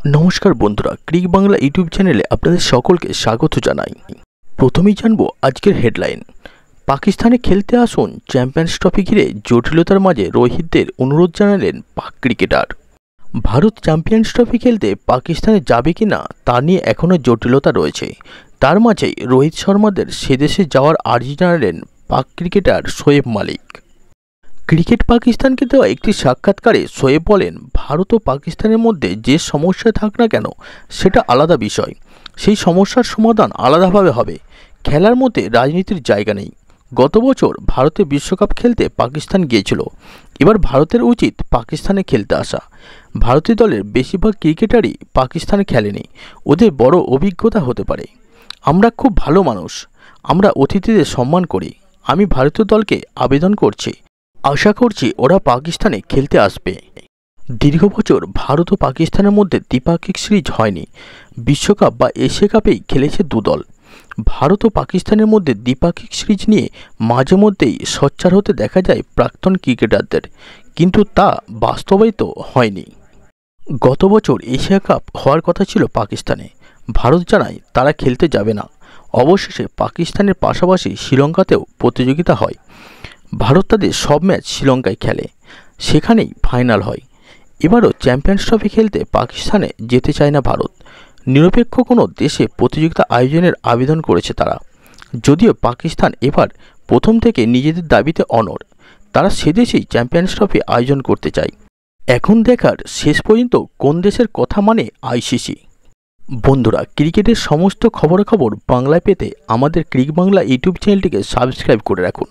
নমস্কার বন্ধুরা, ক্রিক বাংলা ইউটিউব চ্যানেলে আপনাদের সকলকে স্বাগত জানাই। প্রথমেই জানবো আজকের হেডলাইন। পাকিস্তানে খেলতে আসুন চ্যাম্পিয়ন্স ট্রফি ঘিরে জটিলতার মাঝে রোহিতদের অনুরোধ জানালেন পাক ক্রিকেটার। ভারত চ্যাম্পিয়ন্স ট্রফি খেলতে পাকিস্তানে যাবে কি না তা নিয়ে এখনও জটিলতা রয়েছে। তার মাঝেই রোহিত শর্মাদের সেদেশে যাওয়ার আর্জি জানালেন পাক ক্রিকেটার শোয়েব মালিক। ক্রিকেট পাকিস্তানকে দেওয়া একটি সাক্ষাৎকারে শোয়েব বলেন, ভারত ও পাকিস্তানের মধ্যে যে সমস্যা থাক না কেন সেটা আলাদা বিষয়, সেই সমস্যার সমাধান আলাদাভাবে হবে। খেলার মধ্যে রাজনীতির জায়গা নেই। গত বছর ভারতে বিশ্বকাপ খেলতে পাকিস্তান গিয়েছিল, এবার ভারতের উচিত পাকিস্তানে খেলতে আসা। ভারতীয় দলের বেশিরভাগ ক্রিকেটারই পাকিস্তানে খেলেনি, ওদের বড় অভিজ্ঞতা হতে পারে। আমরা খুব ভালো মানুষ, আমরা অতিথিদের সম্মান করি। আমি ভারতীয় দলকে আবেদন করছি, আশা করছি ওরা পাকিস্তানে খেলতে আসবে। দীর্ঘ বছর ভারত ও পাকিস্তানের মধ্যে দ্বিপাক্ষিক সিরিজ হয়নি। বিশ্বকাপ বা এশিয়া কাপেই খেলেছে দুদল। ভারত ও পাকিস্তানের মধ্যে দ্বিপাক্ষিক সিরিজ নিয়ে মাঝে মধ্যেই সোচ্চার হতে দেখা যায় প্রাক্তন ক্রিকেটারদের, কিন্তু তা বাস্তবায়িত হয়নি। গত বছর এশিয়া কাপ হওয়ার কথা ছিল পাকিস্তানে, ভারত জানায় তারা খেলতে যাবে না। অবশেষে পাকিস্তানের পাশাপাশি শ্রীলঙ্কাতেও প্রতিযোগিতা হয়। ভারত তাদের সব ম্যাচ শ্রীলঙ্কায় খেলে, সেখানেই ফাইনাল হয়। এবারও চ্যাম্পিয়ন্স ট্রফি খেলতে পাকিস্তানে যেতে চায় না ভারত। নিরপেক্ষ কোনো দেশে প্রতিযোগিতা আয়োজনের আবেদন করেছে তারা। যদিও পাকিস্তান এবার প্রথম থেকে নিজেদের দাবিতে অনড়, তারা সেদেশেই চ্যাম্পিয়ন্স ট্রফি আয়োজন করতে চায়। এখন দেখার শেষ পর্যন্ত কোন দেশের কথা মানে আইসিসি। বন্ধুরা, ক্রিকেটের সমস্ত খবরাখবর বাংলায় পেতে আমাদের ক্রিক বাংলা ইউটিউব চ্যানেলটিকে সাবস্ক্রাইব করে রাখুন।